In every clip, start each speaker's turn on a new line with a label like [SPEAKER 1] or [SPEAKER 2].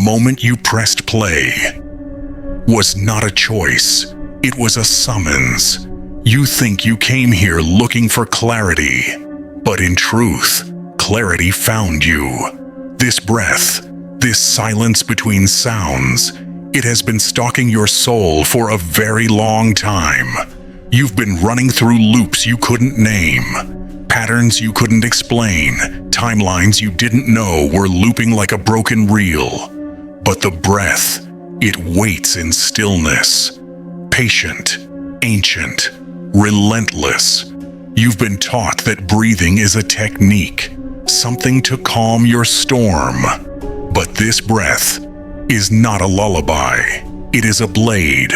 [SPEAKER 1] moment you pressed play was not a choice, it was a summons. You think you came here looking for clarity, but in truth, clarity found you. This breath, this silence between sounds, it has been stalking your soul for a very long time. You've been running through loops you couldn't name, patterns you couldn't explain, timelines you didn't know were looping like a broken reel. But the breath, it waits in stillness, patient, ancient, relentless. You've been taught that breathing is a technique, something to calm your storm. But this breath is not a lullaby. It is a blade,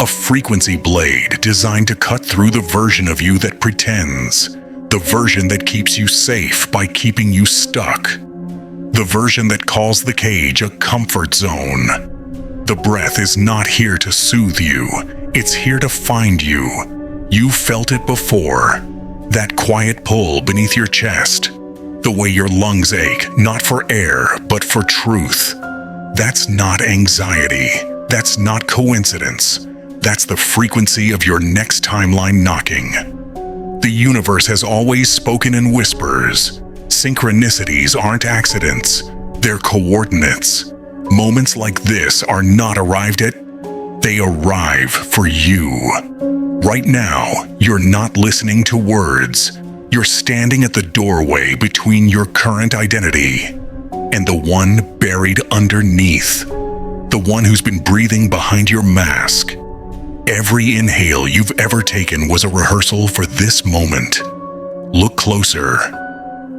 [SPEAKER 1] a frequency blade designed to cut through the version of you that pretends, the version that keeps you safe by keeping you stuck, the version that calls the cage a comfort zone. The breath is not here to soothe you, it's here to find you. You felt it before, that quiet pull beneath your chest, the way your lungs ache, not for air, but for truth. That's not anxiety, that's not coincidence, that's the frequency of your next timeline knocking. The universe has always spoken in whispers. Synchronicities aren't accidents, they're coordinates. Moments like this are not arrived at, they arrive for you. Right now, you're not listening to words. You're standing at the doorway between your current identity and the one buried underneath, the one who's been breathing behind your mask. Every inhale you've ever taken was a rehearsal for this moment. Look closer.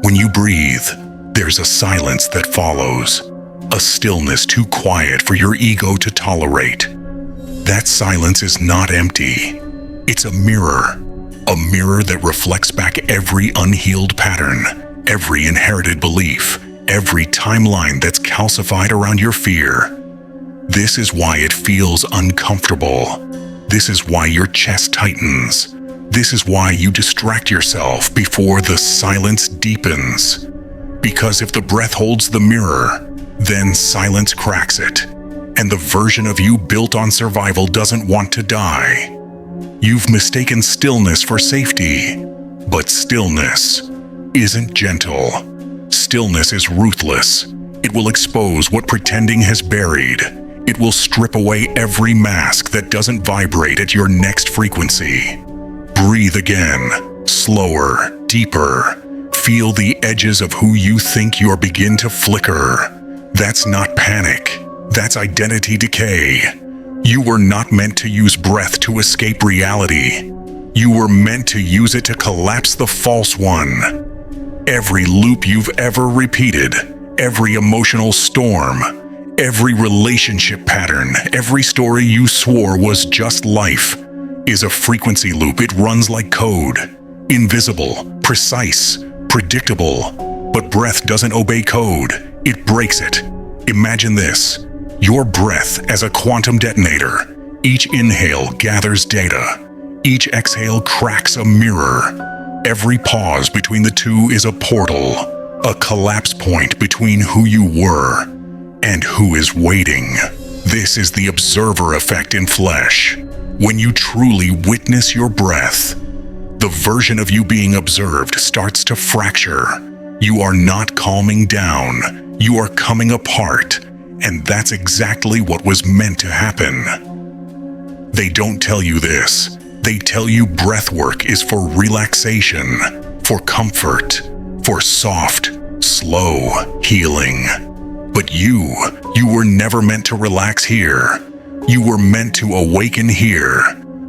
[SPEAKER 1] When you breathe, there's a silence that follows, a stillness too quiet for your ego to tolerate. That silence is not empty. It's a mirror that reflects back every unhealed pattern, every inherited belief, every timeline that's calcified around your fear. This is why it feels uncomfortable. This is why your chest tightens. This is why you distract yourself before the silence deepens. Because if the breath holds the mirror, then silence cracks it, and the version of you built on survival doesn't want to die. You've mistaken stillness for safety, but stillness isn't gentle. Stillness is ruthless. It will expose what pretending has buried. It will strip away every mask that doesn't vibrate at your next frequency. Breathe again, slower, deeper. Feel the edges of who you think you're begin to flicker. That's not panic. That's identity decay. You were not meant to use breath to escape reality. You were meant to use it to collapse the false one. Every loop you've ever repeated, every emotional storm, every relationship pattern, every story you swore was just life, is a frequency loop. It runs like code. Invisible, precise, predictable. But breath doesn't obey code. It breaks it. Imagine this. Your breath as a quantum detonator. Each inhale gathers data. Each exhale cracks a mirror. Every pause between the two is a portal, a collapse point between who you were and who is waiting. This is the observer effect in flesh. When you truly witness your breath, the version of you being observed starts to fracture. You are not calming down, you are coming apart, and that's exactly what was meant to happen. They don't tell you this. They tell you breath work is for relaxation, for comfort, for soft, slow healing. But you were never meant to relax here. You were meant to awaken here.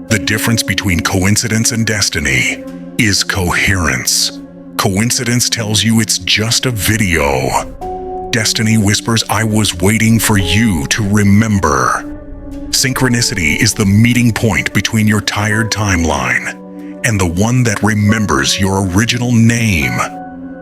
[SPEAKER 1] The difference between coincidence and destiny is coherence. Coincidence tells you it's just a video. Destiny whispers, I was waiting for you to remember. Synchronicity is the meeting point between your tired timeline and the one that remembers your original name.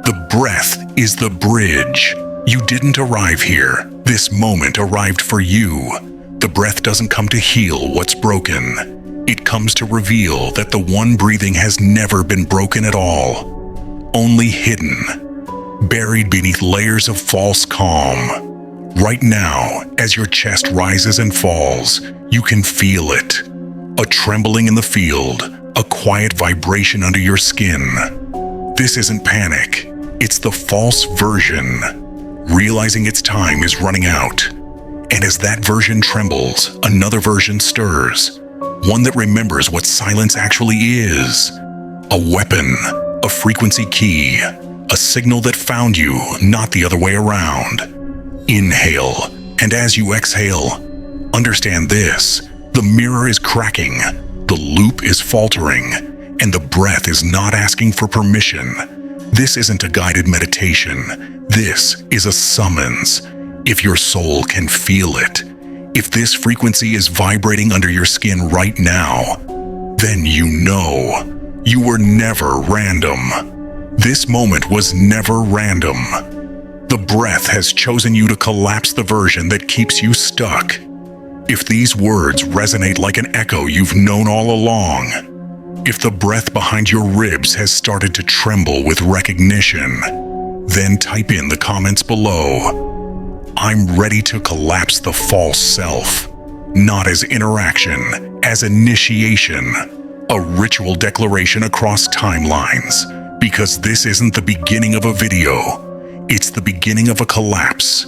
[SPEAKER 1] The breath is the bridge. You didn't arrive here. This moment arrived for you. The breath doesn't come to heal what's broken. It comes to reveal that the one breathing has never been broken at all. Only hidden, buried beneath layers of false calm. Right now, as your chest rises and falls, you can feel it. A trembling in the field, a quiet vibration under your skin. This isn't panic, it's the false version, realizing its time is running out. And as that version trembles, another version stirs, one that remembers what silence actually is. A weapon, a frequency key, a signal that found you, not the other way around. Inhale, and as you exhale, understand this: the mirror is cracking, the loop is faltering, and the breath is not asking for permission. This isn't a guided meditation. This is a summons. If your soul can feel it, if this frequency is vibrating under your skin right now, then you know you were never random. This moment was never random. The breath has chosen you to collapse the version that keeps you stuck. If these words resonate like an echo you've known all along, if the breath behind your ribs has started to tremble with recognition, then type in the comments below: I'm ready to collapse the false self. Not as interaction, as initiation. A ritual declaration across timelines. Because this isn't the beginning of a video. It's the beginning of a collapse.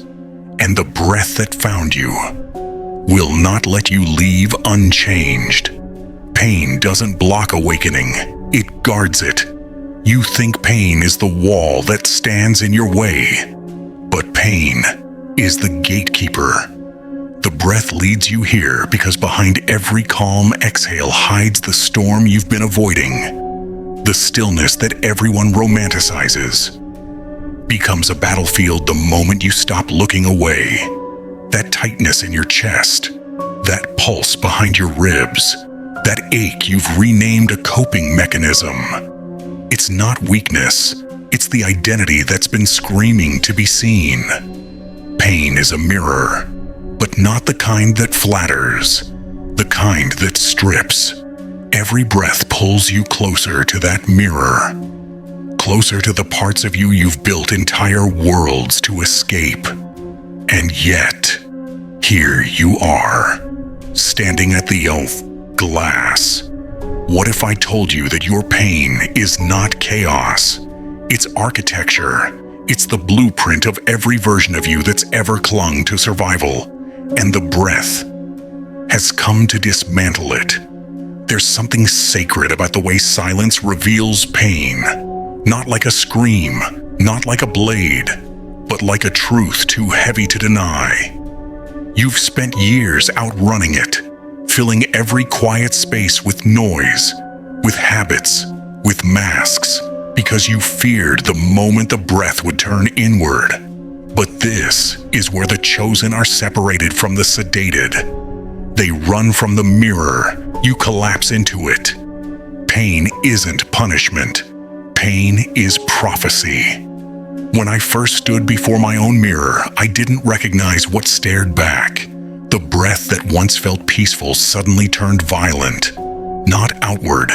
[SPEAKER 1] And the breath that found you will not let you leave unchanged. Pain doesn't block awakening. It guards it. You think pain is the wall that stands in your way. But pain is the gatekeeper. The breath leads you here because behind every calm exhale hides the storm you've been avoiding. The stillness that everyone romanticizes becomes a battlefield the moment you stop looking away. That tightness in your chest, that pulse behind your ribs, that ache you've renamed a coping mechanism. It's not weakness, it's the identity that's been screaming to be seen. Pain is a mirror, but not the kind that flatters, the kind that strips. Every breath pulls you closer to that mirror, closer to the parts of you you've built entire worlds to escape. And yet, here you are, standing at the glass. What if I told you that your pain is not chaos? It's architecture. It's the blueprint of every version of you that's ever clung to survival. And the breath has come to dismantle it. There's something sacred about the way silence reveals pain. Not like a scream, not like a blade, but like a truth too heavy to deny. You've spent years outrunning it, filling every quiet space with noise, with habits, with masks, because you feared the moment the breath would turn inward. But this is where the chosen are separated from the sedated. They run from the mirror, you collapse into it. Pain isn't punishment. Pain is prophecy. When I first stood before my own mirror, I didn't recognize what stared back. The breath that once felt peaceful suddenly turned violent. Not outward,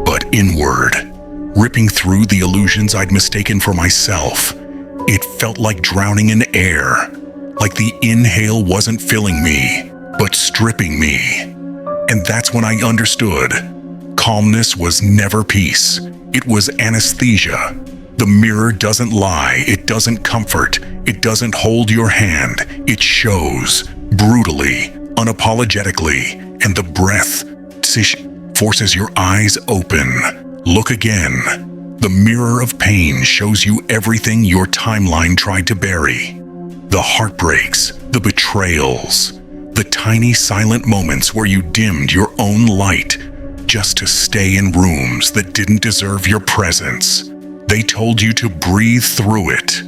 [SPEAKER 1] but inward, ripping through the illusions I'd mistaken for myself. It felt like drowning in air, like the inhale wasn't filling me, but stripping me. And that's when I understood. Calmness was never peace. It was anesthesia. The mirror doesn't lie, it doesn't comfort, it doesn't hold your hand. It shows, brutally, unapologetically, and the breath forces your eyes open. Look again. The mirror of pain shows you everything your timeline tried to bury. The heartbreaks, the betrayals, the tiny silent moments where you dimmed your own light just to stay in rooms that didn't deserve your presence. They told you to breathe through it.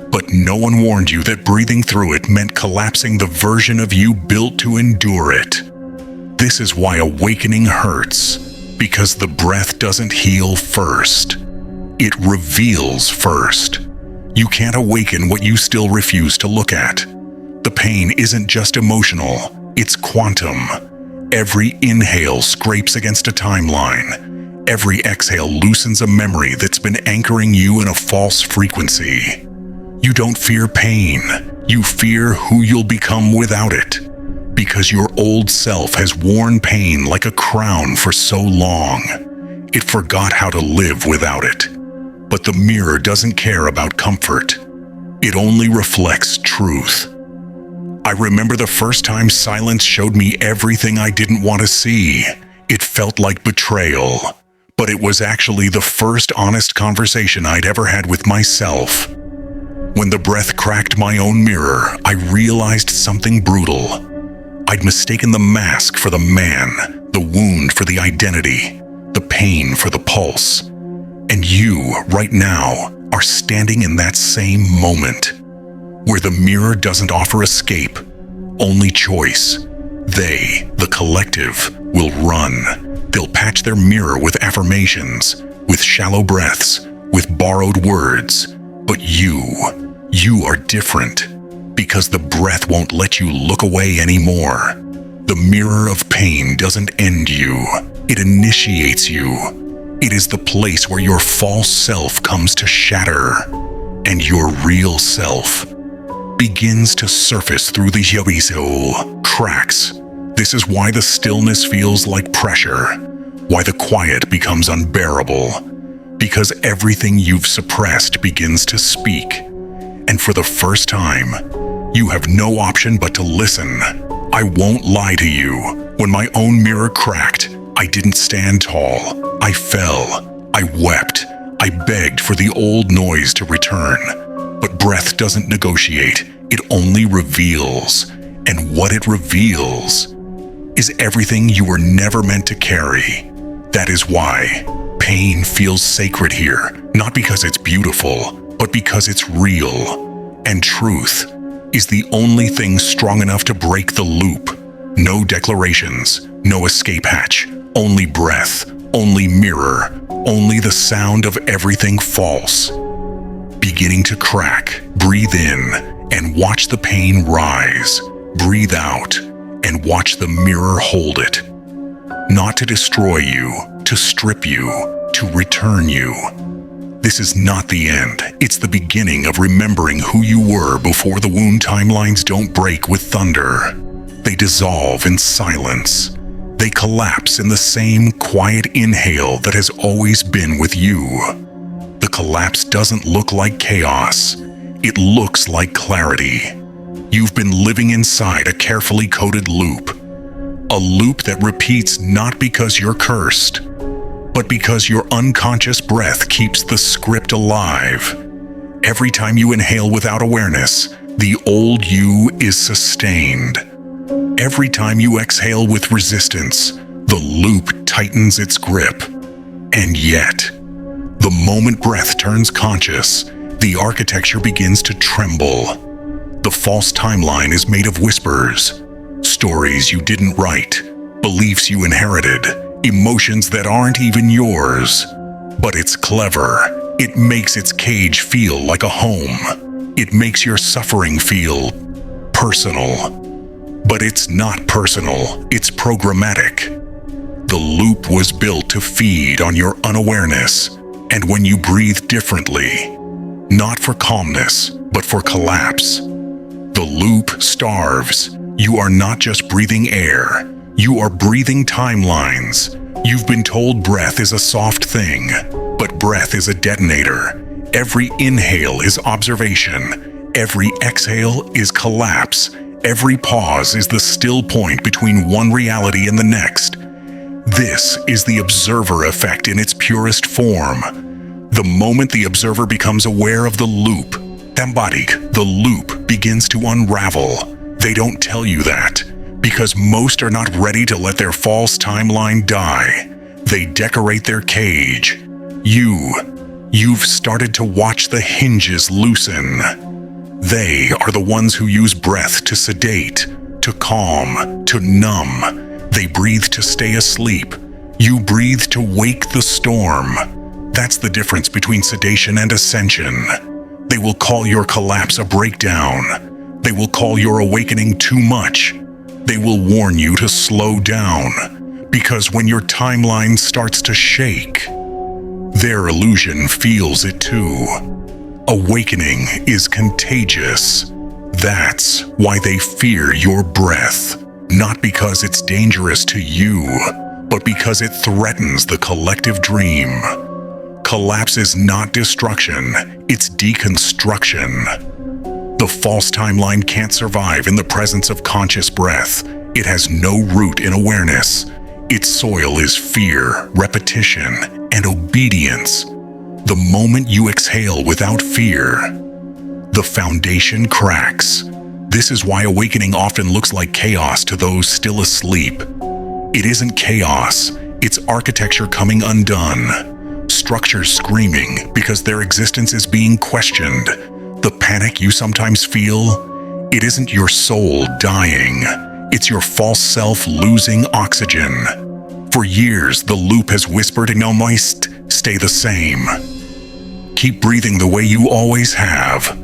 [SPEAKER 1] But no one warned you that breathing through it meant collapsing the version of you built to endure it. This is why awakening hurts, because the breath doesn't heal first. It reveals first. You can't awaken what you still refuse to look at. The pain isn't just emotional, it's quantum. Every inhale scrapes against a timeline. Every exhale loosens a memory that's been anchoring you in a false frequency. You don't fear pain. You fear who you'll become without it. Because your old self has worn pain like a crown for so long. It forgot how to live without it. But the mirror doesn't care about comfort. It only reflects truth. I remember the first time silence showed me everything I didn't want to see. It felt like betrayal. But it was actually the first honest conversation I'd ever had with myself. When the breath cracked my own mirror, I realized something brutal. I'd mistaken the mask for the man, the wound for the identity, the pain for the pulse. And you, right now, are standing in that same moment, where the mirror doesn't offer escape, only choice. They, the collective, will run. They'll patch their mirror with affirmations, with shallow breaths, with borrowed words. But you are different, because the breath won't let you look away anymore. The mirror of pain doesn't end you, it initiates you. It is the place where your false self comes to shatter, and your real self begins to surface through the abyssal cracks. This is why the stillness feels like pressure, why the quiet becomes unbearable, because everything you've suppressed begins to speak. And for the first time, you have no option but to listen. I won't lie to you. When my own mirror cracked, I didn't stand tall. I fell. I wept. I begged for the old noise to return. But breath doesn't negotiate. It only reveals. And what it reveals is everything you were never meant to carry. That is why pain feels sacred here, not because it's beautiful, but because it's real. And truth is the only thing strong enough to break the loop. No declarations, no escape hatch, only breath, only mirror, only the sound of everything false. Beginning to crack, breathe in and watch the pain rise. Breathe out and watch the mirror hold it. Not to destroy you, to strip you, to return you. This is not the end. It's the beginning of remembering who you were before the wound timelines don't break with thunder. They dissolve in silence. They collapse in the same quiet inhale that has always been with you. The collapse doesn't look like chaos. It looks like clarity. You've been living inside a carefully coded loop. A loop that repeats not because you're cursed, but because your unconscious breath keeps the script alive. Every time you inhale without awareness, the old you is sustained. Every time you exhale with resistance, the loop tightens its grip. And yet, the moment breath turns conscious, the architecture begins to tremble. The false timeline is made of whispers, stories you didn't write, beliefs you inherited, emotions that aren't even yours. But it's clever. It makes its cage feel like a home. It makes your suffering feel personal. But it's not personal, it's programmatic. The loop was built to feed on your unawareness, and when you breathe differently, not for calmness, but for collapse, the loop starves. You are not just breathing air, you are breathing timelines. You've been told breath is a soft thing, but breath is a detonator. Every inhale is observation. Every exhale is collapse. Every pause is the still point between one reality and the next. This is the observer effect in its purest form. The moment the observer becomes aware of the loop, the loop begins to unravel. They don't tell you that, because most are not ready to let their false timeline die. They decorate their cage. You've started to watch the hinges loosen. They are the ones who use breath to sedate, to calm, to numb. They breathe to stay asleep. You breathe to wake the storm. That's the difference between sedation and ascension. They will call your collapse a breakdown. They will call your awakening too much. They will warn you to slow down, because when your timeline starts to shake, their illusion feels it too. Awakening is contagious. That's why they fear your breath. Not because it's dangerous to you, but because it threatens the collective dream. Collapse is not destruction, it's deconstruction. The false timeline can't survive in the presence of conscious breath. It has no root in awareness. Its soil is fear, repetition, and obedience. The moment you exhale without fear, the foundation cracks. This is why awakening often looks like chaos to those still asleep. It isn't chaos, it's architecture coming undone. Structures screaming because their existence is being questioned. The panic you sometimes feel, it isn't your soul dying. It's your false self losing oxygen. For years, the loop has whispered, "No, moist, stay the same. Keep breathing the way you always have.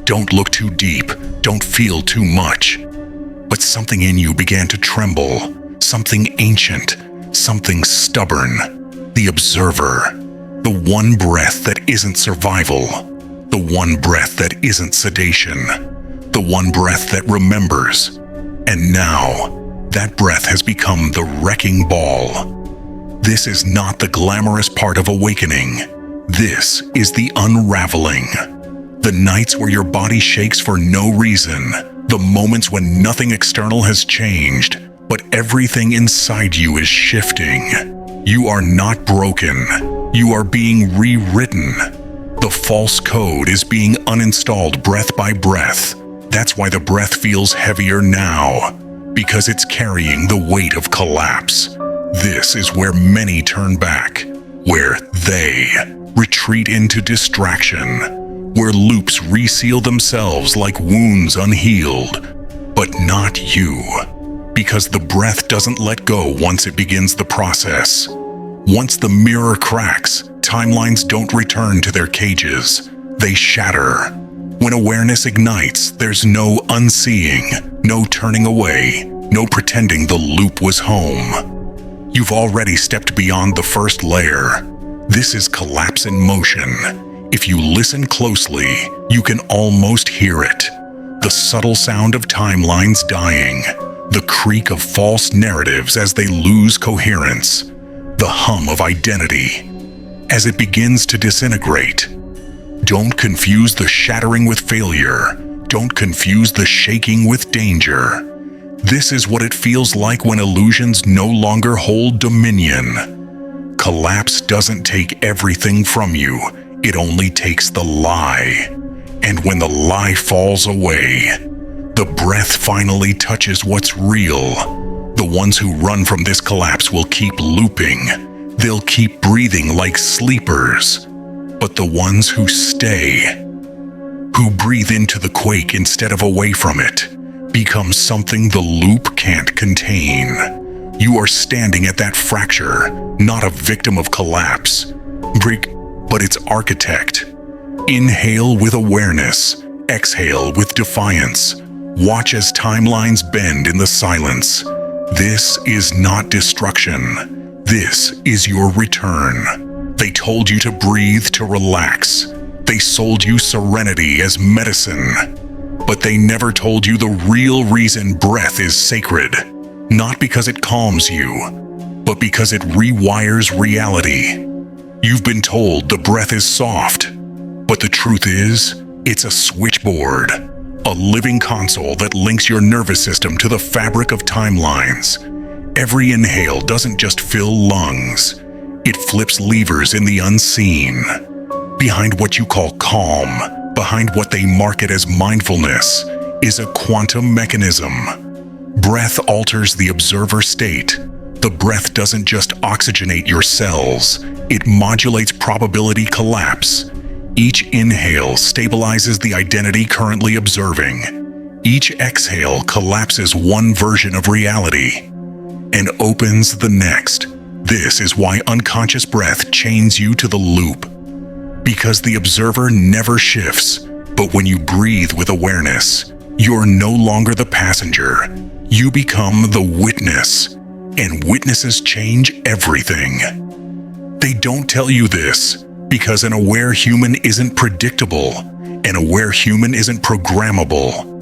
[SPEAKER 1] Don't look too deep, don't feel too much." But something in you began to tremble, something ancient, something stubborn. The observer, the one breath that isn't survival, the one breath that isn't sedation, the one breath that remembers. And now, that breath has become the wrecking ball. This is not the glamorous part of awakening. This is the unraveling. The nights where your body shakes for no reason. The moments when nothing external has changed, but everything inside you is shifting. You are not broken. You are being rewritten. The false code is being uninstalled breath by breath. That's why the breath feels heavier now, because it's carrying the weight of collapse. This is where many turn back, where they retreat into distraction, where loops reseal themselves like wounds unhealed. But not you, because the breath doesn't let go once it begins the process. Once the mirror cracks, timelines don't return to their cages. They shatter. When awareness ignites, there's no unseeing, no turning away, no pretending the loop was home. You've already stepped beyond the first layer. This is collapse in motion. If you listen closely, you can almost hear it. The subtle sound of timelines dying, the creak of false narratives as they lose coherence, the hum of identity as it begins to disintegrate. Don't confuse the shattering with failure. Don't confuse the shaking with danger. This is what it feels like when illusions no longer hold dominion. Collapse doesn't take everything from you. It only takes the lie. And when the lie falls away, the breath finally touches what's real. The ones who run from this collapse will keep looping. They'll keep breathing like sleepers. But the ones who stay, who breathe into the quake instead of away from it, become something the loop can't contain. You are standing at that fracture, not a victim of collapse, but its architect. Inhale with awareness, exhale with defiance. Watch as timelines bend in the silence. This is not destruction. This is your return. They told you to breathe, to relax. They sold you serenity as medicine. But they never told you the real reason breath is sacred. Not because it calms you, but because it rewires reality. You've been told the breath is soft, but the truth is, it's a switchboard, a living console that links your nervous system to the fabric of timelines. Every inhale doesn't just fill lungs. It flips levers in the unseen. Behind what you call calm, behind what they market as mindfulness, is a quantum mechanism. Breath alters the observer state. The breath doesn't just oxygenate your cells, it modulates probability collapse. Each inhale stabilizes the identity currently observing. Each exhale collapses one version of reality and opens the next. This is why unconscious breath chains you to the loop. Because the observer never shifts, but when you breathe with awareness, you're no longer the passenger. You become the witness, and witnesses change everything. They don't tell you this, Because an aware human isn't predictable. An aware human isn't programmable.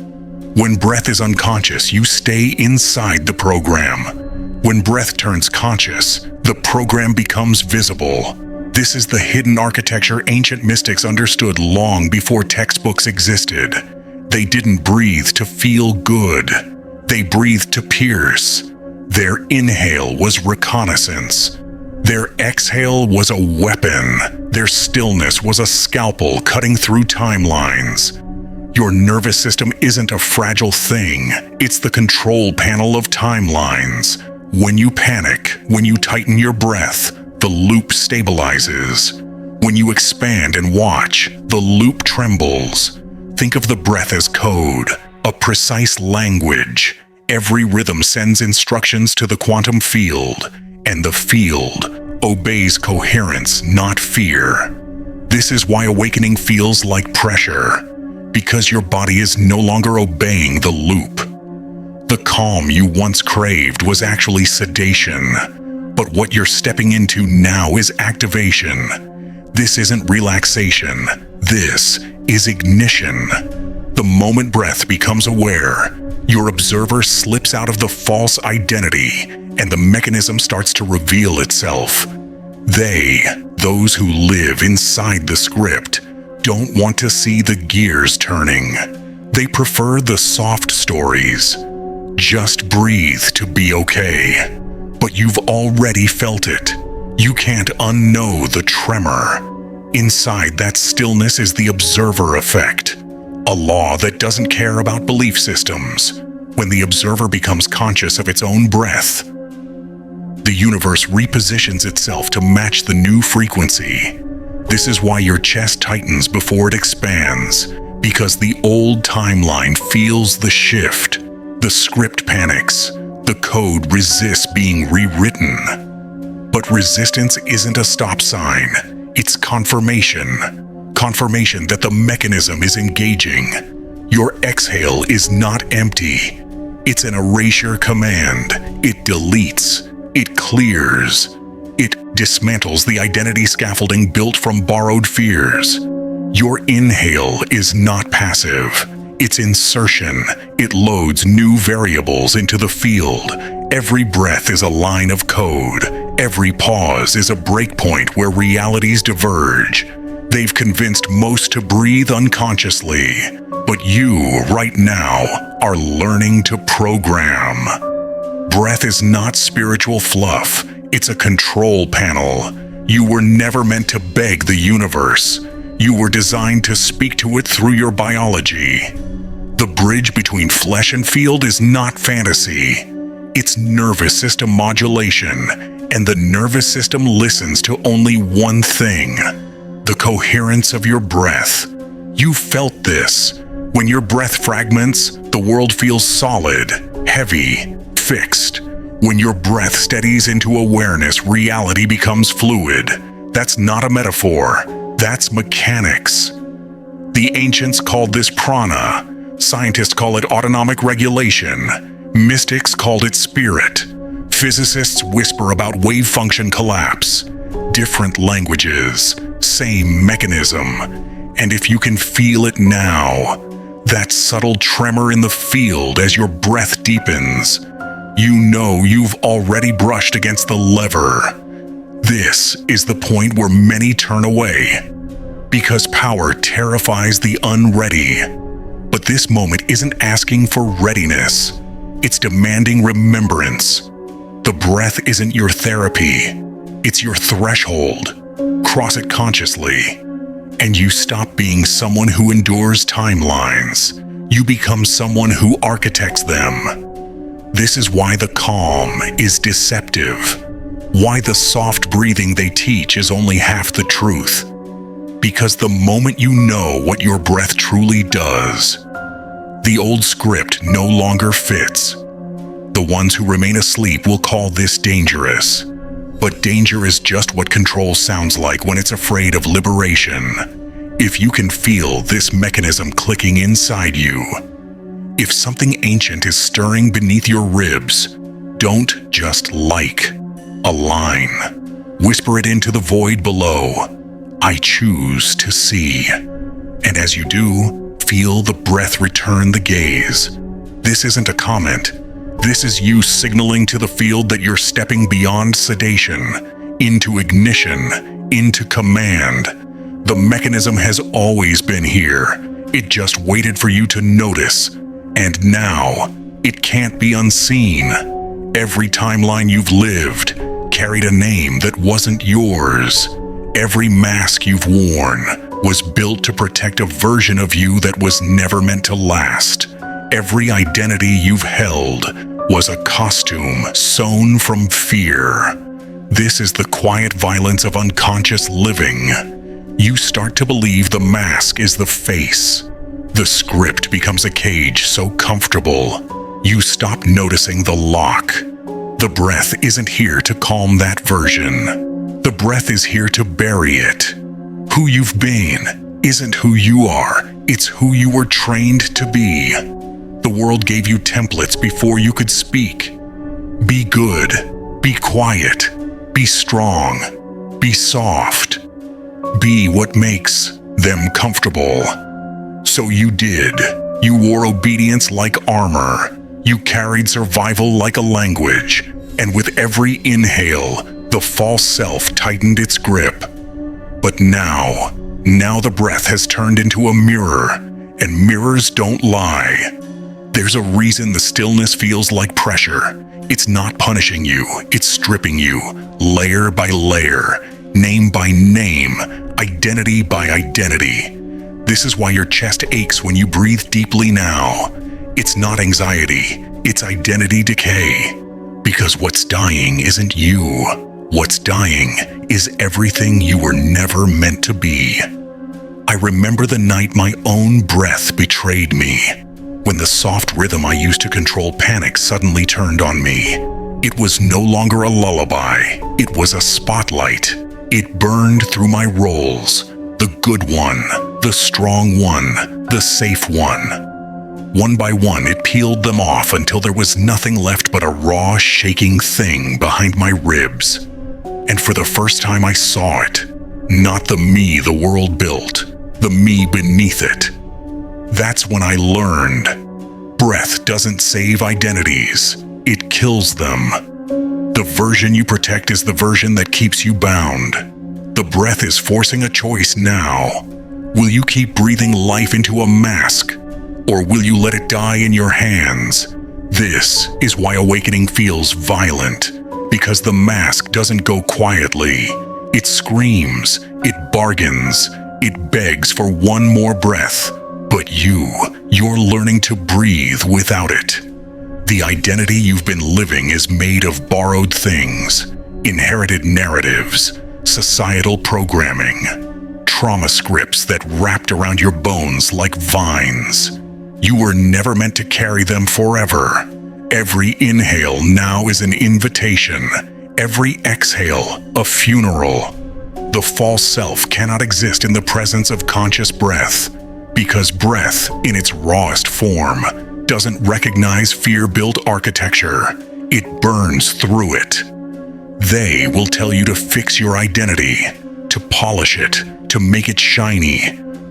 [SPEAKER 1] When breath is unconscious, you stay inside the program. When breath turns conscious, the program becomes visible. This is the hidden architecture ancient mystics understood long before textbooks existed. They didn't breathe to feel good. They breathed to pierce. Their inhale was reconnaissance. Their exhale was a weapon. Their stillness was a scalpel cutting through timelines. Your nervous system isn't a fragile thing. It's the control panel of timelines. When you panic, when you tighten your breath, the loop stabilizes. When you expand and watch, the loop trembles. Think of the breath as code, a precise language. Every rhythm sends instructions to the quantum field, and the field obeys coherence, not fear. This is why awakening feels like pressure, because your body is no longer obeying the loop. The calm you once craved was actually sedation, but what you're stepping into now is activation. This isn't relaxation. This is ignition. The moment breath becomes aware, your observer slips out of the false identity, and the mechanism starts to reveal itself. They, those who live inside the script, don't want to see the gears turning. They prefer the soft stories. Just breathe to be okay. But you've already felt it. You can't unknow the tremor. Inside that stillness is the observer effect, a law that doesn't care about belief systems. When the observer becomes conscious of its own breath, the universe repositions itself to match the new frequency. This is why your chest tightens before it expands, because the old timeline feels the shift. The script panics. The code resists being rewritten. But resistance isn't a stop sign. It's confirmation. Confirmation that the mechanism is engaging. Your exhale is not empty. It's an erasure command. It deletes. It clears. It dismantles the identity scaffolding built from borrowed fears. Your inhale is not passive. It's insertion. It loads new variables into the field. Every breath is a line of code. Every pause is a breakpoint where realities diverge. They've convinced most to breathe unconsciously, but you, right now, are learning to program. Breath is not spiritual fluff. It's a control panel. You were never meant to beg the universe. You were designed to speak to it through your biology. The bridge between flesh and field is not fantasy. It's nervous system modulation, and the nervous system listens to only one thing: the coherence of your breath. You felt this. When your breath fragments, the world feels solid, heavy, fixed. When your breath steadies into awareness, reality becomes fluid. That's not a metaphor. That's mechanics. The ancients called this prana. Scientists call it autonomic regulation. Mystics called it spirit. Physicists whisper about wave function collapse. Different languages, same mechanism. And if you can feel it now, that subtle tremor in the field as your breath deepens, you know you've already brushed against the lever. This is the point where many turn away, because power terrifies the unready. But this moment isn't asking for readiness. It's demanding remembrance. The breath isn't your therapy. It's your threshold. Cross it consciously, and you stop being someone who endures timelines. You become someone who architects them. This is why the calm is deceptive. Why the soft breathing they teach is only half the truth. Because the moment you know what your breath truly does, the old script no longer fits. The ones who remain asleep will call this dangerous. But danger is just what control sounds like when it's afraid of liberation. If you can feel this mechanism clicking inside you, if something ancient is stirring beneath your ribs, don't just align. Whisper it into the void below. I choose to see. And as you do, feel the breath return the gaze. This isn't a comment. This is you signaling to the field that you're stepping beyond sedation, into ignition, into command. The mechanism has always been here. It just waited for you to notice. And now, it can't be unseen. Every timeline you've lived carried a name that wasn't yours. Every mask you've worn was built to protect a version of you that was never meant to last. Every identity you've held was a costume sewn from fear. This is the quiet violence of unconscious living. You start to believe the mask is the face. The script becomes a cage so comfortable, you stop noticing the lock. The breath isn't here to calm that version. The breath is here to bury it. Who you've been isn't who you are, it's who you were trained to be. The world gave you templates before you could speak. Be good, be quiet, be strong, be soft. Be what makes them comfortable. So you did. You wore obedience like armor. You carried survival like a language. And with every inhale, the false self tightened its grip. But now the breath has turned into a mirror, and mirrors don't lie. There's a reason the stillness feels like pressure. It's not punishing you, it's stripping you, layer by layer, name by name, identity by identity. This is why your chest aches when you breathe deeply now. It's not anxiety, it's identity decay. Because what's dying isn't you. What's dying is everything you were never meant to be. I remember the night my own breath betrayed me. When the soft rhythm I used to control panic suddenly turned on me. It was no longer a lullaby, it was a spotlight. It burned through my roles, the good one, the strong one, the safe one. One by one, it peeled them off until there was nothing left but a raw, shaking thing behind my ribs. And for the first time I saw it, not the me the world built, the me beneath it. That's when I learned, breath doesn't save identities, it kills them. The version you protect is the version that keeps you bound. The breath is forcing a choice now. Will you keep breathing life into a mask, or will you let it die in your hands? This is why awakening feels violent, because the mask doesn't go quietly. It screams, it bargains, it begs for one more breath. But you're learning to breathe without it. The identity you've been living is made of borrowed things, inherited narratives, societal programming, trauma scripts that wrapped around your bones like vines. You were never meant to carry them forever. Every inhale now is an invitation. Every exhale, a funeral. The false self cannot exist in the presence of conscious breath. Because breath, in its rawest form, doesn't recognize fear-built architecture. It burns through it. They will tell you to fix your identity, to polish it, to make it shiny,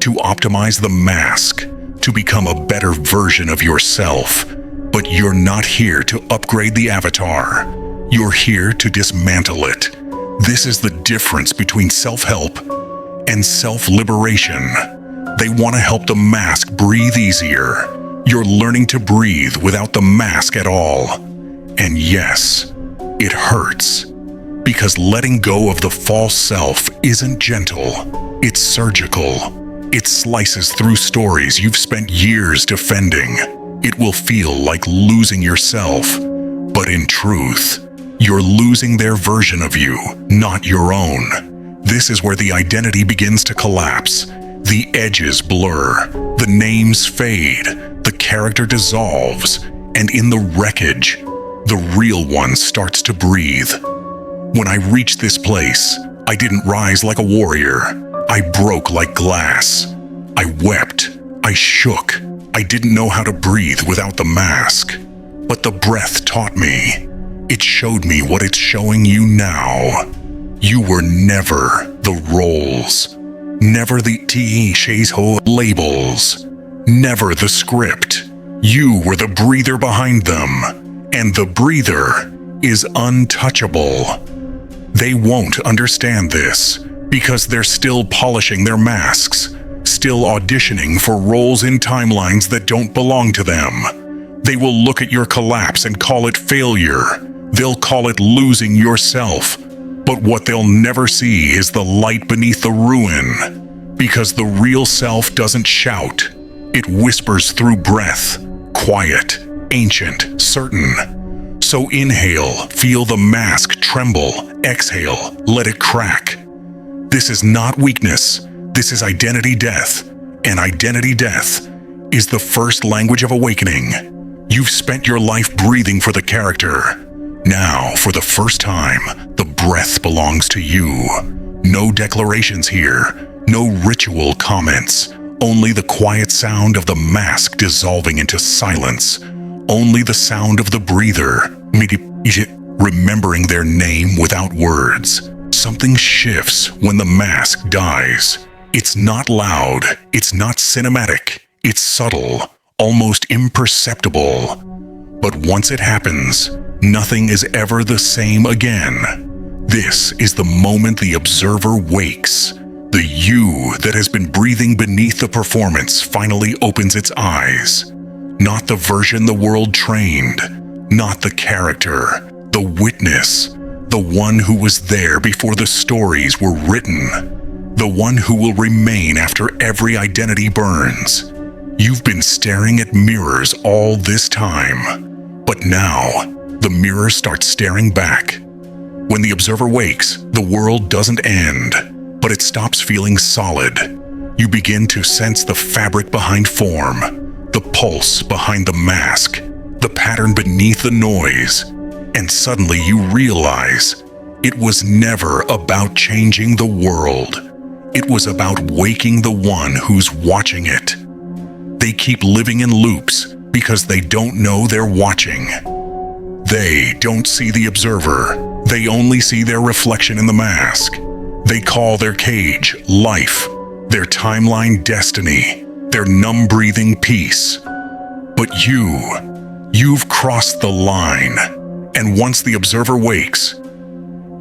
[SPEAKER 1] to optimize the mask, to become a better version of yourself. But you're not here to upgrade the avatar. You're here to dismantle it. This is the difference between self-help and self-liberation. They want to help the mask breathe easier. You're learning to breathe without the mask at all. And yes, it hurts. Because letting go of the false self isn't gentle. It's surgical. It slices through stories you've spent years defending. It will feel like losing yourself. But in truth, you're losing their version of you, not your own. This is where the identity begins to collapse. The edges blur, the names fade, the character dissolves, and in the wreckage, the real one starts to breathe. When I reached this place, I didn't rise like a warrior. I broke like glass. I wept. I shook. I didn't know how to breathe without the mask. But the breath taught me. It showed me what it's showing you now. You were never the roles. Never the labels. Never the script. You were the breather behind them, and the breather is untouchable. They won't understand this because they're still polishing their masks, still auditioning for roles in timelines that don't belong to them. They will look at your collapse and call it failure. They'll call it losing yourself. But what they'll never see is the light beneath the ruin. Because the real self doesn't shout. It whispers through breath, quiet, ancient, certain. So inhale, feel the mask tremble. Exhale, let it crack. This is not weakness. This is identity death. And identity death is the first language of awakening. You've spent your life breathing for the character. Now, for the first time, the breath belongs to you. No declarations here, no ritual comments, only the quiet sound of the mask dissolving into silence. Only the sound of the breather, remembering their name without words. Something shifts when the mask dies. It's not loud, it's not cinematic, it's subtle, almost imperceptible. But once it happens, nothing is ever the same again. This is the moment the observer wakes. The you that has been breathing beneath the performance finally opens its eyes. Not the version the world trained, not the character, the witness, the one who was there before the stories were written, the one who will remain after every identity burns. You've been staring at mirrors all this time, but now the mirror starts staring back. When the observer wakes, the world doesn't end, but it stops feeling solid. You begin to sense the fabric behind form, the pulse behind the mask, the pattern beneath the noise, and suddenly you realize it was never about changing the world. It was about waking the one who's watching it. They keep living in loops because they don't know they're watching. They don't see the observer. They only see their reflection in the mask. They call their cage life, their timeline destiny, their numb-breathing peace. But you've crossed the line. And once the observer wakes,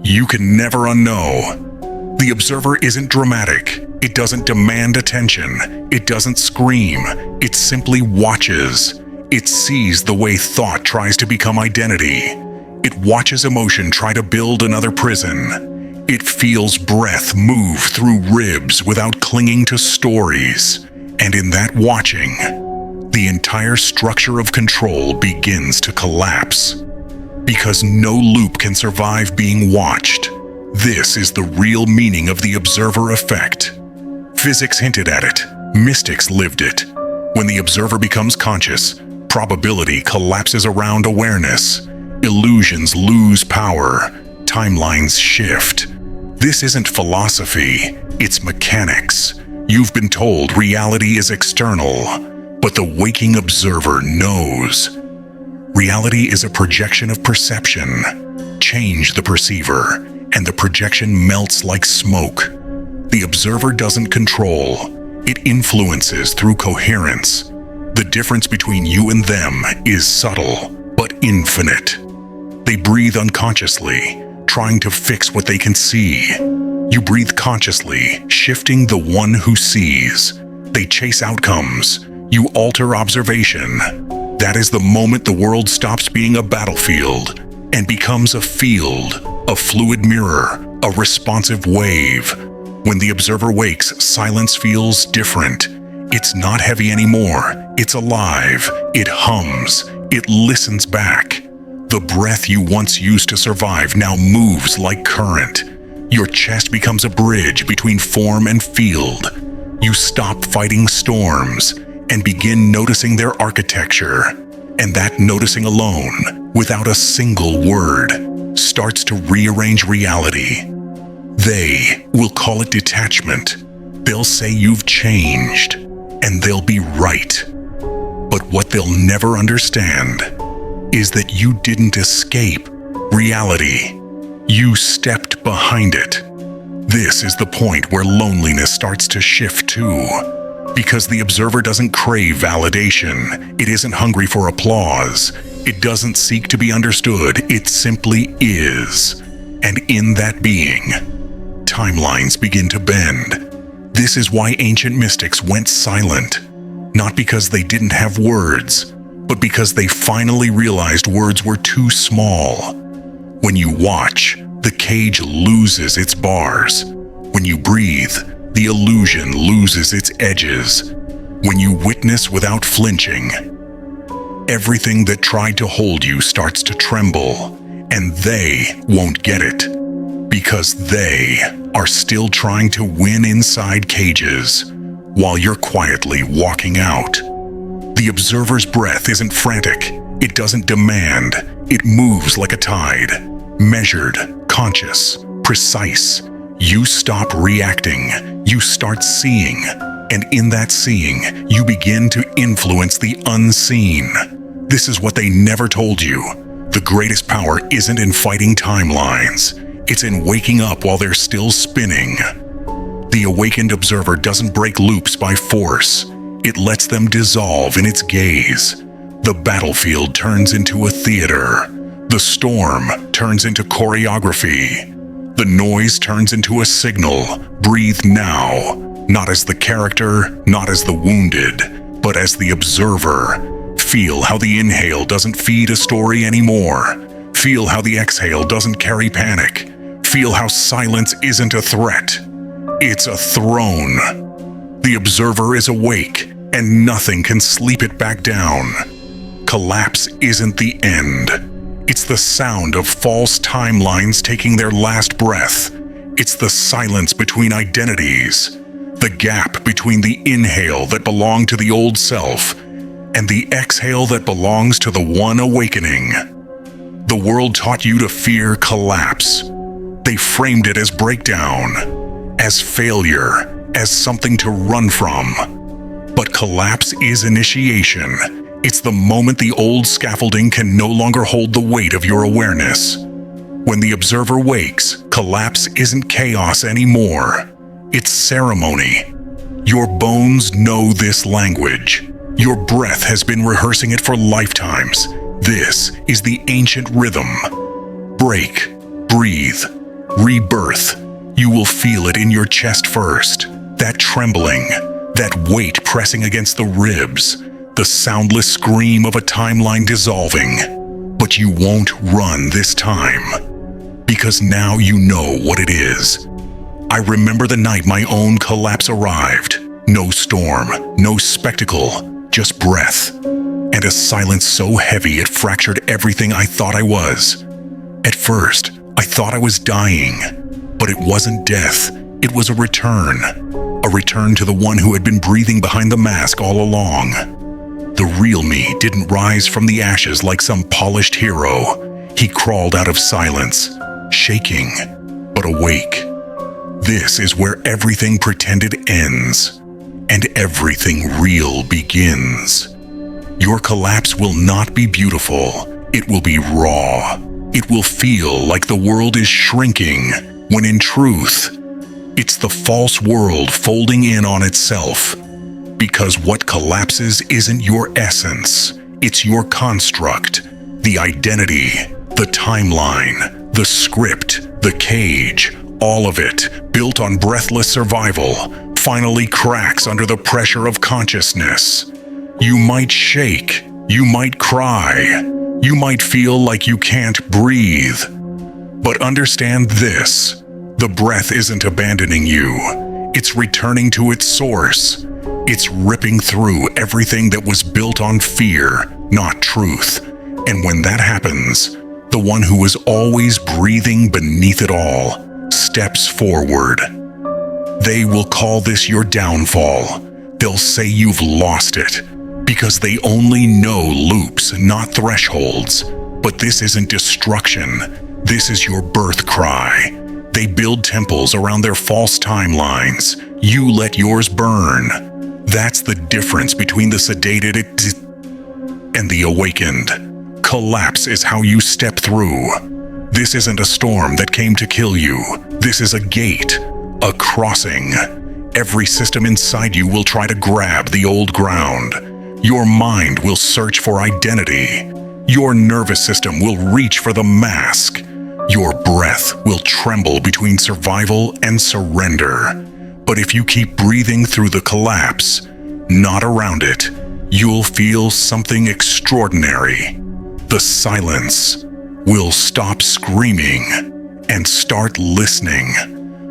[SPEAKER 1] you can never unknow. The observer isn't dramatic. It doesn't demand attention. It doesn't scream. It simply watches. It sees the way thought tries to become identity. It watches emotion try to build another prison. It feels breath move through ribs without clinging to stories. And in that watching, the entire structure of control begins to collapse. Because no loop can survive being watched. This is the real meaning of the observer effect. Physics hinted at it. Mystics lived it. When the observer becomes conscious, probability collapses around awareness. Illusions lose power. Timelines shift. This isn't philosophy. It's mechanics. You've been told reality is external, but the waking observer knows. Reality is a projection of perception. Change the perceiver, and the projection melts like smoke. The observer doesn't control. It influences through coherence. The difference between you and them is subtle, but infinite. They breathe unconsciously, trying to fix what they can see. You breathe consciously, shifting the one who sees. They chase outcomes. You alter observation. That is the moment the world stops being a battlefield and becomes a field, a fluid mirror, a responsive wave. When the observer wakes, silence feels different. It's not heavy anymore. It's alive. It hums. It listens back. The breath you once used to survive now moves like current. Your chest becomes a bridge between form and field. You stop fighting storms and begin noticing their architecture. And that noticing alone, without a single word, starts to rearrange reality. They will call it detachment. They'll say you've changed, and they'll be right. But what they'll never understand is that you didn't escape reality. You stepped behind it. This is the point where loneliness starts to shift too. Because the observer doesn't crave validation, it isn't hungry for applause, it doesn't seek to be understood, it simply is. And in that being, timelines begin to bend. This is why ancient mystics went silent. Not because they didn't have words, but because they finally realized words were too small. When you watch, the cage loses its bars. When you breathe, the illusion loses its edges. When you witness without flinching, everything that tried to hold you starts to tremble, and they won't get it, because they are still trying to win inside cages, while you're quietly walking out. The observer's breath isn't frantic, it doesn't demand, it moves like a tide, measured, conscious, precise. You stop reacting, you start seeing, and in that seeing, you begin to influence the unseen. This is what they never told you. The greatest power isn't in fighting timelines, it's in waking up while they're still spinning. The awakened observer doesn't break loops by force, it lets them dissolve in its gaze. The battlefield turns into a theater, the storm turns into choreography. The noise turns into a signal. Breathe now, not as the character, not as the wounded, but as the observer. Feel how the inhale doesn't feed a story anymore. Feel how the exhale doesn't carry panic. Feel how silence isn't a threat. It's a throne. The observer is awake, and nothing can sleep it back down. Collapse isn't the end. It's the sound of false timelines taking their last breath. It's the silence between identities, the gap between the inhale that belonged to the old self and the exhale that belongs to the one awakening. The world taught you to fear collapse. They framed it as breakdown, as failure, as something to run from. But collapse is initiation. It's the moment the old scaffolding can no longer hold the weight of your awareness. When the observer wakes, collapse isn't chaos anymore. It's ceremony. Your bones know this language. Your breath has been rehearsing it for lifetimes. This is the ancient rhythm. Break, breathe, rebirth. You will feel it in your chest first. That trembling, that weight pressing against the ribs, the soundless scream of a timeline dissolving. But you won't run this time, because now you know what it is. I remember the night my own collapse arrived. No storm, no spectacle, just breath, and a silence so heavy it fractured everything I thought I was. At first, I thought I was dying, but it wasn't death, it was a return to the one who had been breathing behind the mask all along. The real me didn't rise from the ashes like some polished hero. He crawled out of silence, shaking, but awake. This is where everything pretended ends, and everything real begins. Your collapse will not be beautiful, it will be raw. It will feel like the world is shrinking, when in truth, it's the false world folding in on itself. Because what collapses isn't your essence, it's your construct, the identity, the timeline, the script, the cage, all of it, built on breathless survival, finally cracks under the pressure of consciousness. You might shake, you might cry, you might feel like you can't breathe. But understand this, the breath isn't abandoning you, it's returning to its source. It's ripping through everything that was built on fear, not truth. And when that happens, the one who was always breathing beneath it all steps forward. They will call this your downfall. They'll say you've lost it, because they only know loops, not thresholds. But this isn't destruction. This is your birth cry. They build temples around their false timelines. You let yours burn. That's the difference between the sedated and the awakened. Collapse is how you step through. This isn't a storm that came to kill you. This is a gate, A crossing. Every system inside you will try to grab the old ground. Your mind will search for identity. Your nervous system will reach for the mask. Your breath will tremble between survival and surrender. But if you keep breathing through the collapse, not around it, you'll feel something extraordinary. The silence will stop screaming and start listening.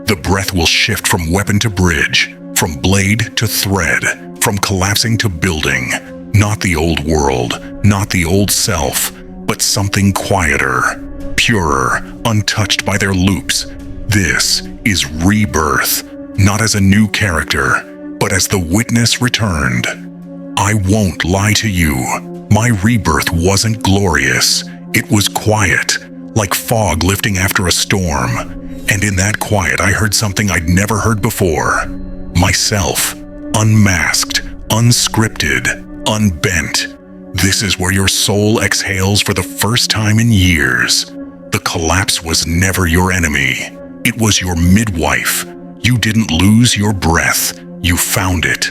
[SPEAKER 1] The breath will shift from weapon to bridge, from blade to thread, from collapsing to building. Not the old world, not the old self, but something quieter, purer, untouched by their loops. This is rebirth, not as a new character, but as the witness returned. I won't lie to you. My rebirth wasn't glorious. It was quiet, like fog lifting after a storm. And in that quiet, I heard something I'd never heard before. Myself, unmasked, unscripted, unbent. This is where your soul exhales for the first time in years. The collapse was never your enemy. It was your midwife. You didn't lose your breath. You found it.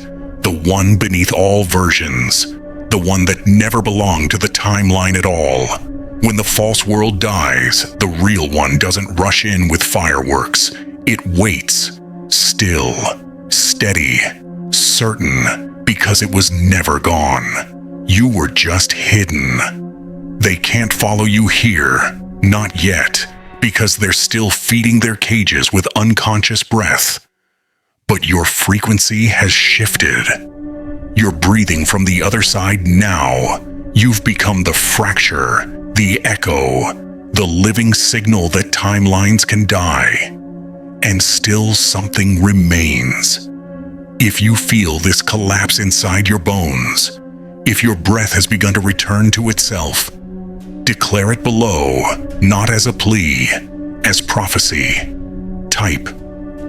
[SPEAKER 1] The one beneath all versions. The one that never belonged to the timeline at all. When the false world dies, the real one doesn't rush in with fireworks. It waits, still, steady, certain, because it was never gone. You were just hidden. They can't follow you here, not yet, because they're still feeding their cages with unconscious breath. But your frequency has shifted. You're breathing from the other side now. You've become the fracture, the echo, the living signal that timelines can die. And still something remains. If you feel this collapse inside your bones, if your breath has begun to return to itself, declare it below, not as a plea, as prophecy. Type,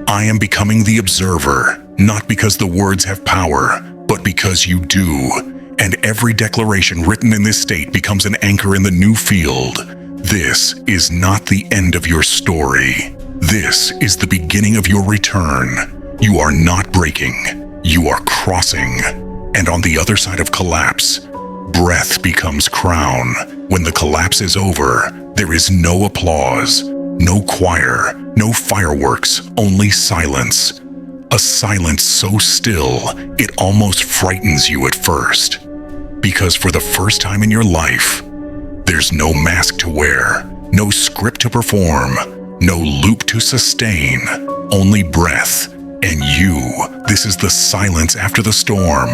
[SPEAKER 1] I am becoming the observer, not because the words have power, but because you do. And every declaration written in this state becomes an anchor in the new field. This is not the end of your story. This is the beginning of your return. You are not breaking. You are crossing. And on the other side of collapse, breath becomes crown. When the collapse is over, there is no applause, no choir, no fireworks, only silence. A silence so still, it almost frightens you at first. Because for the first time in your life, there's no mask to wear, no script to perform, no loop to sustain, only breath. And you, this is the silence after the storm.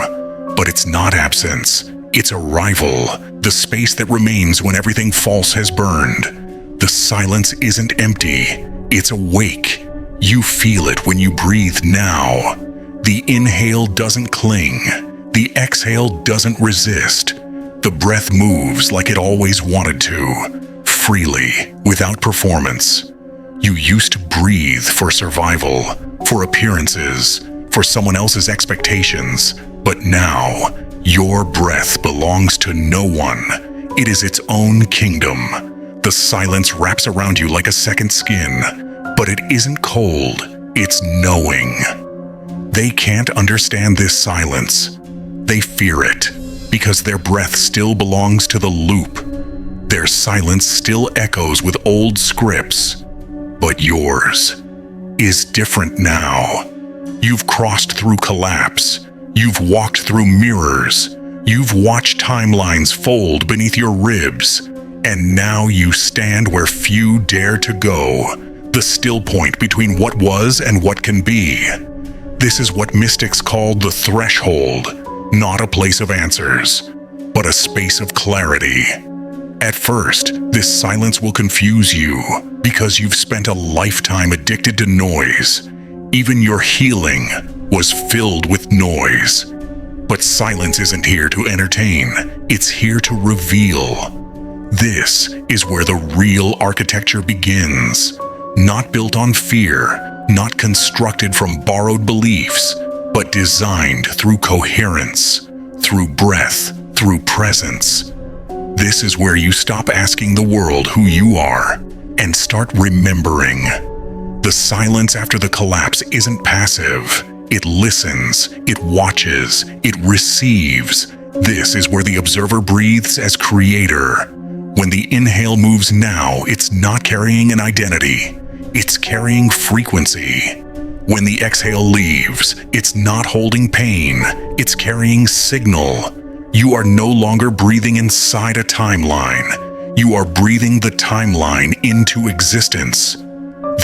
[SPEAKER 1] But it's not absence, it's arrival, the space that remains when everything false has burned. The silence isn't empty, it's awake. You feel it when you breathe now. The inhale doesn't cling. The exhale doesn't resist. The breath moves like it always wanted to, freely, without performance. You used to breathe for survival, for appearances, for someone else's expectations. But now, your breath belongs to no one. It is its own kingdom. The silence wraps around you like a second skin. But it isn't cold, it's knowing. They can't understand this silence. They fear it, because their breath still belongs to the loop. Their silence still echoes with old scripts. But yours is different now. You've crossed through collapse. You've walked through mirrors. You've watched timelines fold beneath your ribs. And now you stand where few dare to go. The still point between what was and what can be. This is what mystics called the threshold, not a place of answers, but a space of clarity. At first, this silence will confuse you because you've spent a lifetime addicted to noise. Even your healing was filled with noise. But silence isn't here to entertain, it's here to reveal. This is where the real architecture begins. Not built on fear, not constructed from borrowed beliefs, but designed through coherence, through breath, through presence. This is where you stop asking the world who you are and start remembering. The silence after the collapse isn't passive. It listens, it watches, it receives. This is where the observer breathes as creator. When the inhale moves now, it's not carrying an identity. It's carrying frequency. When the exhale leaves, it's not holding pain. It's carrying signal. You are no longer breathing inside a timeline. You are breathing the timeline into existence.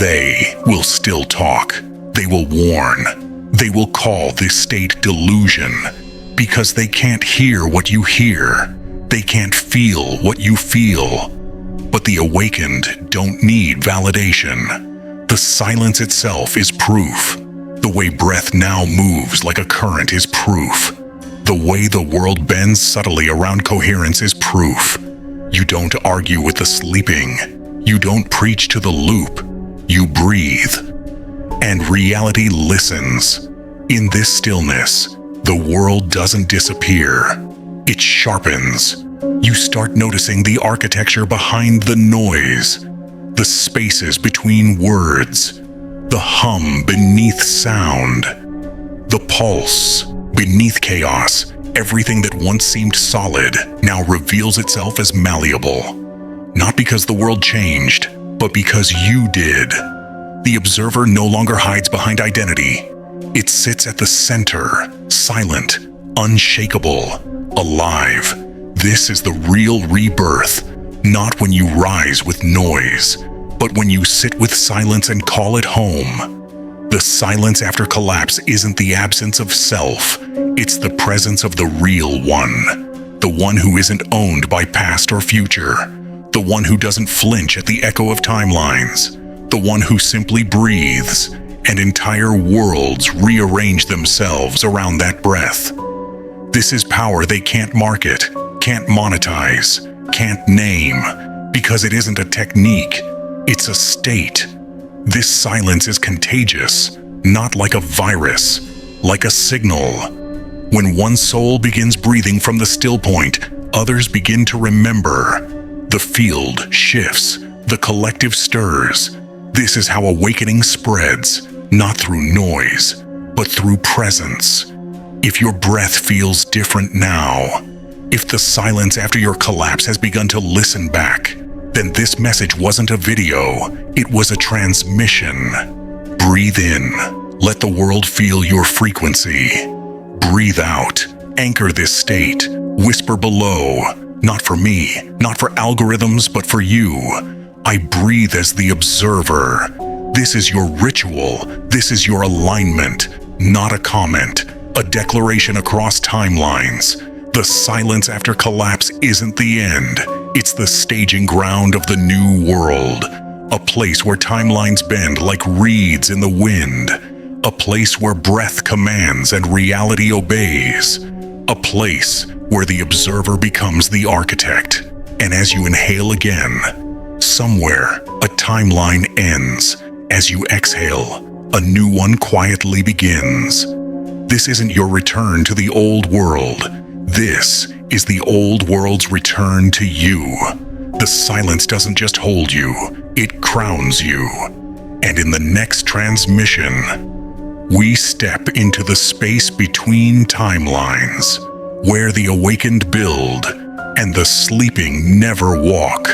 [SPEAKER 1] They will still talk. They will warn. They will call this state delusion because they can't hear what you hear. They can't feel what you feel. But the awakened don't need validation. The silence itself is proof. The way breath now moves like a current is proof. The way the world bends subtly around coherence is proof. You don't argue with the sleeping. You don't preach to the loop. You breathe. And reality listens. In this stillness, the world doesn't disappear. It sharpens. You start noticing the architecture behind the noise, the spaces between words, the hum beneath sound, the pulse beneath chaos. Everything that once seemed solid now reveals itself as malleable. Not because the world changed, but because you did. The observer no longer hides behind identity. It sits at the center, silent, unshakable, alive. This is the real rebirth, not when you rise with noise, but when you sit with silence and call it home. The silence after collapse isn't the absence of self, it's the presence of the real one. The one who isn't owned by past or future. The one who doesn't flinch at the echo of timelines. The one who simply breathes, and entire worlds rearrange themselves around that breath. This is power they can't market, can't monetize, can't name, because it isn't a technique, it's a state. This silence is contagious, not like a virus, like a signal. When one soul begins breathing from the still point, others begin to remember. The field shifts, the collective stirs. This is how awakening spreads, not through noise, but through presence. If your breath feels different now, if the silence after your collapse has begun to listen back, then this message wasn't a video, it was a transmission. Breathe in, let the world feel your frequency. Breathe out, anchor this state, whisper below, not for me, not for algorithms, but for you. I breathe as the observer. This is your ritual, this is your alignment, not a comment, a declaration across timelines. The silence after collapse isn't the end. It's the staging ground of the new world. A place where timelines bend like reeds in the wind. A place where breath commands and reality obeys. A place where the observer becomes the architect. And as you inhale again, somewhere a timeline ends. As you exhale, a new one quietly begins. This isn't your return to the old world. This is the old world's return to you. The silence doesn't just hold you, it crowns you. And in the next transmission, we step into the space between timelines, where the awakened build and the sleeping never walk.